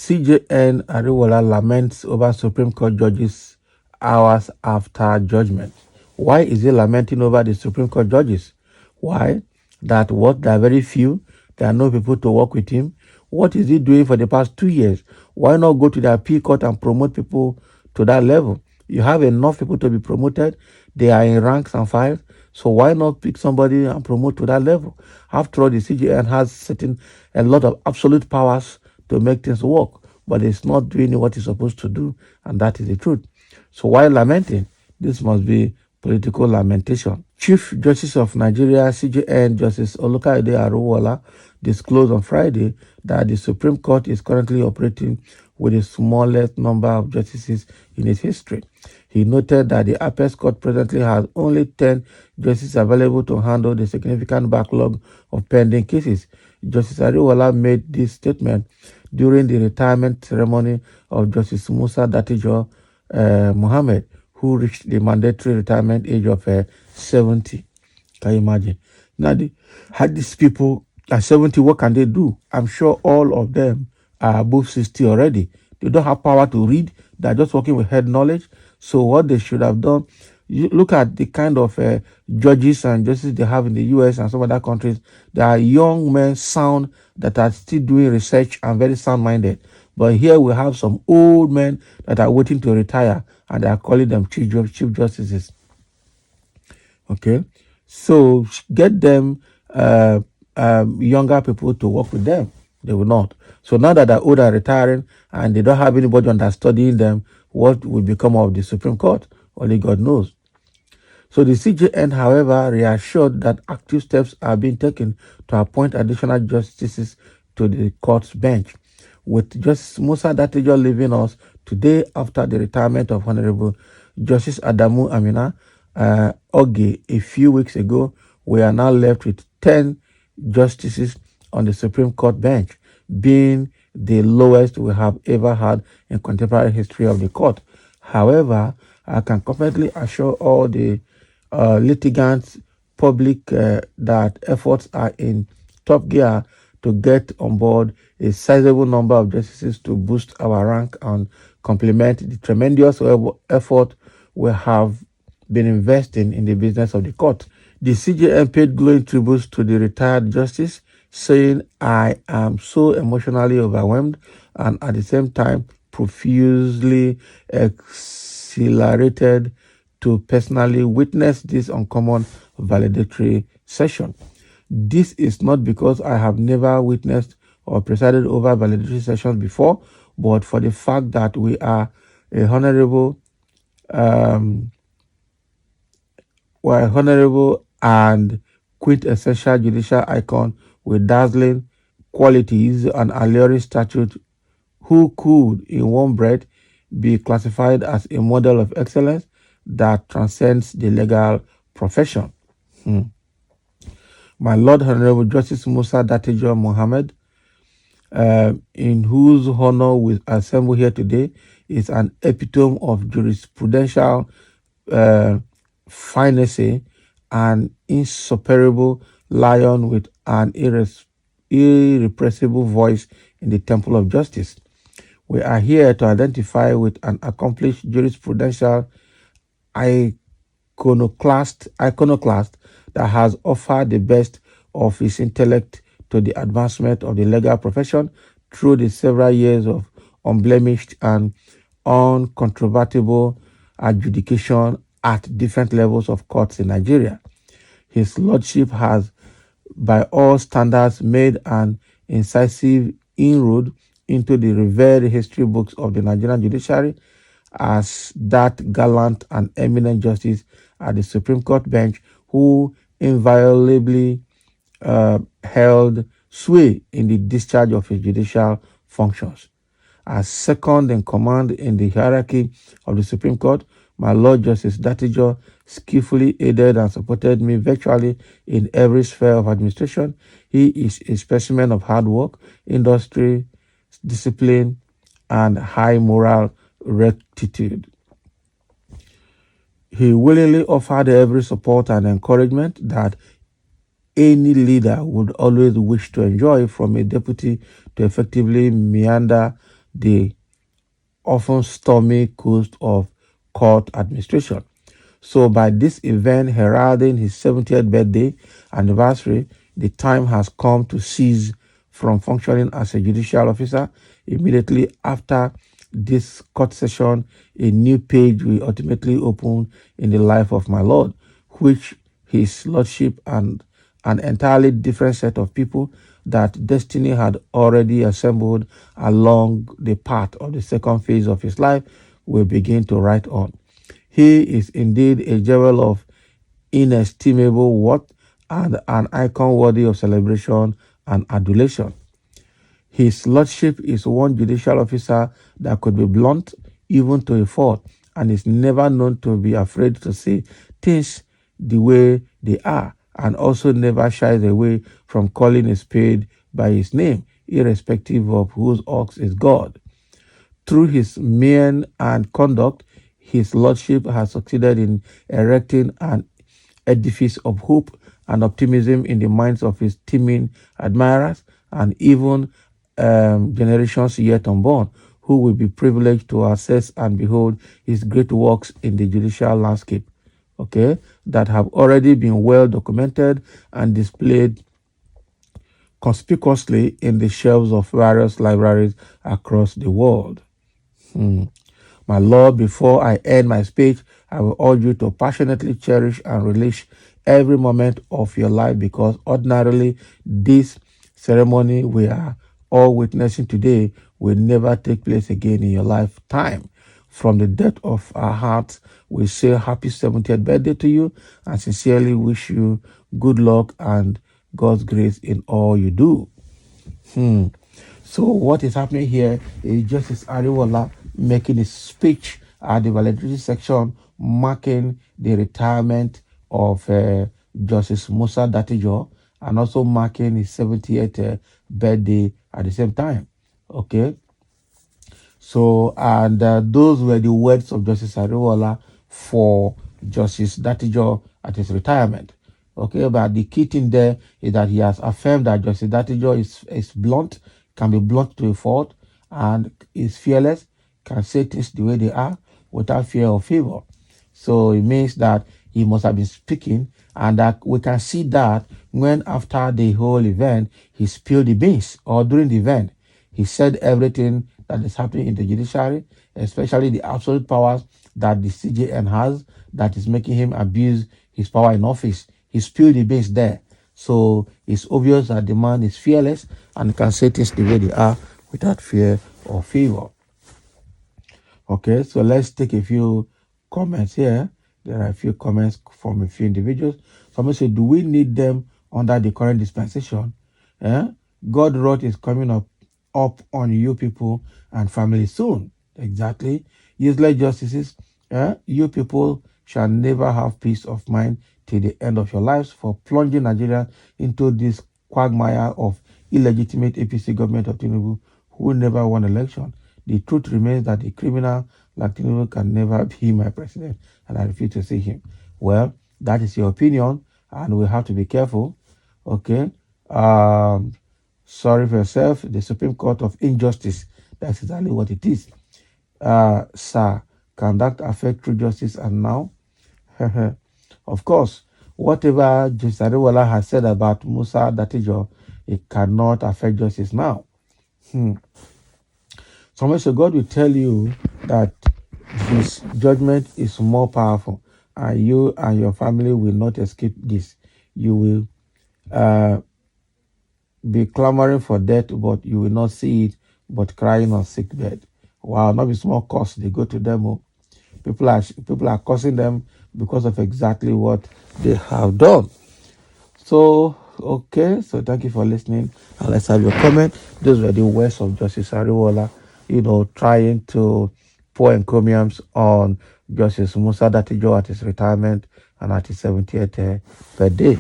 CJN Ariwola laments over Supreme Court judges hours after judgment. Why is he lamenting over the Supreme Court judges? Why? That what? There are very few. There are no people to work with him. What is he doing for the past 2 years? Why not go to the appeal court and promote people to that level? You have enough people to be promoted. They are in ranks and files. So why not pick somebody and promote to that level? After all, the CJN has a lot of absolute powers to make things work, but it's not doing what it's supposed to do, and that is the truth. So why lamenting? This must be political lamentation. Chief Justice of Nigeria, CJN Justice Olukaide Aruwola, disclosed on Friday that the Supreme Court is currently operating with the smallest number of justices in its history. He noted that the Apex Court presently has only 10 justices available to handle the significant backlog of pending cases. Justice Ariwola made this statement during the retirement ceremony of Justice Musa Datijo Mohammed, who reached the mandatory retirement age of 70. Can you imagine? Now, had these people at 70, what can they do? I'm sure all of them are above 60 already. They don't have power to read. They're just working with head knowledge. So what they should have done, you look at the kind of judges and justices they have in the US and some other countries. They are young men, sound, that are still doing research and very sound-minded. But here we have some old men that are waiting to retire, and they are calling them chief justices. Okay, so get them younger people to work with them. They will not. So now that they're older, retiring, and they don't have anybody understudying them, what will become of the Supreme Court? Only God knows. So the CJN, however, reassured that active steps are being taken to appoint additional justices to the court's bench, with Justice Musa Datijo leaving us today after the retirement of Honorable Justice Adamu Amina Oge a few weeks ago. We are now left with 10 justices on the Supreme Court bench, being the lowest we have ever had in contemporary history of the court. However, I can confidently assure all the litigants, public, that efforts are in top gear to get on board a sizable number of justices to boost our rank and complement the tremendous effort we have been investing in the business of the court. The CJN paid glowing tributes to the retired justice, saying, "I am so emotionally overwhelmed and at the same time profusely exhilarated to personally witness this uncommon valedictory session. This is not because I have never witnessed or presided over valedictory sessions before, but for the fact that we are a honorable and quintessential judicial icon with dazzling qualities and alluring statute, who could, in one breath, be classified as a model of excellence that transcends the legal profession." My Lord Honorable Justice Musa Datijo Mohammed, in whose honor we assemble here today, is an epitome of jurisprudential finesse, an insuperable lion with an irrepressible voice in the temple of justice. We are here to identify with an accomplished jurisprudential iconoclast that has offered the best of his intellect to the advancement of the legal profession through the several years of unblemished and uncontrovertible adjudication at different levels of courts in Nigeria. His Lordship has, by all standards, made an incisive inroad into the revered history books of the Nigerian judiciary as that gallant and eminent justice at the Supreme Court bench who inviolably held sway in the discharge of his judicial functions. As second in command in the hierarchy of the Supreme Court, my Lord Justice Datijo skillfully aided and supported me virtually in every sphere of administration. He is a specimen of hard work, industry, discipline, and high moral rectitude. He willingly offered every support and encouragement that any leader would always wish to enjoy from a deputy to effectively meander the often stormy coast of court administration. So, by this event heralding his 70th birthday anniversary, the time has come to cease from functioning as a judicial officer. Immediately after this court session, a new page will ultimately open in the life of my Lord, which his lordship and an entirely different set of people that destiny had already assembled along the path of the second phase of his life will begin to write on. He is indeed a jewel of inestimable worth and an icon worthy of celebration and adulation. His lordship is one judicial officer that could be blunt even to a fault and is never known to be afraid to say things the way they are, and also never shies away from calling a spade by his name, irrespective of whose ox is God. Through his mien and conduct, his lordship has succeeded in erecting an edifice of hope and optimism in the minds of his teeming admirers and even generations yet unborn, who will be privileged to assess and behold his great works in the judicial landscape, okay, that have already been well documented and displayed conspicuously in the shelves of various libraries across the world. My Lord, before I end my speech, I will urge you to passionately cherish and relish every moment of your life, because ordinarily this ceremony we are all witnessing today will never take place again in your lifetime. From the depth of our hearts, we say happy 70th birthday to you and sincerely wish you good luck and God's grace in all you do. So what is happening here is Justice Ariwala making a speech at the valedictory section marking the retirement of Justice Musa Datijo and also marking his 70th birthday at the same time. Okay. So, and those were the words of Justice Ariwala for Justice Datijo at his retirement. Okay, but the key thing there is that he has affirmed that Justice Datijo is blunt, can be blunt to a fault, and is fearless, can say things the way they are without fear or favor. So it means that he must have been speaking, and that we can see that when after the whole event, he spilled the beans, or during the event, he said everything that is happening in the judiciary, especially the absolute powers that the CJN has that is making him abuse his power in office. He spilled the beans there. So it's obvious that the man is fearless and can say things the way they are without fear or favor. Okay, so let's take a few comments here. There are a few comments from a few individuals. Someone said, do we need them under the current dispensation? God wrath is coming up on you people and family soon. Exactly. Useless justices. You people shall never have peace of mind till the end of your lives for plunging Nigeria into this quagmire of illegitimate APC government of Tinubu who never won election. The truth remains that a criminal like Tinubu can never be my president, and I refuse to see him. Well, that is your opinion, and we have to be careful. Okay. Sorry for yourself. The Supreme Court of Injustice. That's exactly what it is. Sir, can that affect true justice and now? Of course, whatever Justice Adewale has said about Musa Datijo, it cannot affect justice now. So God will tell you that his judgment is more powerful, and you and your family will not escape this. You will be clamoring for death, but you will not see it, but crying on sick bed. Wow, not be small curse they go to them. People are cursing them because of exactly what they have done. So, okay, so thank you for listening. And let's have your comment. Those were the words of Justice Ariwala, trying to pour encomiums on Justice Musa Datijo at his retirement and at his 70th birthday.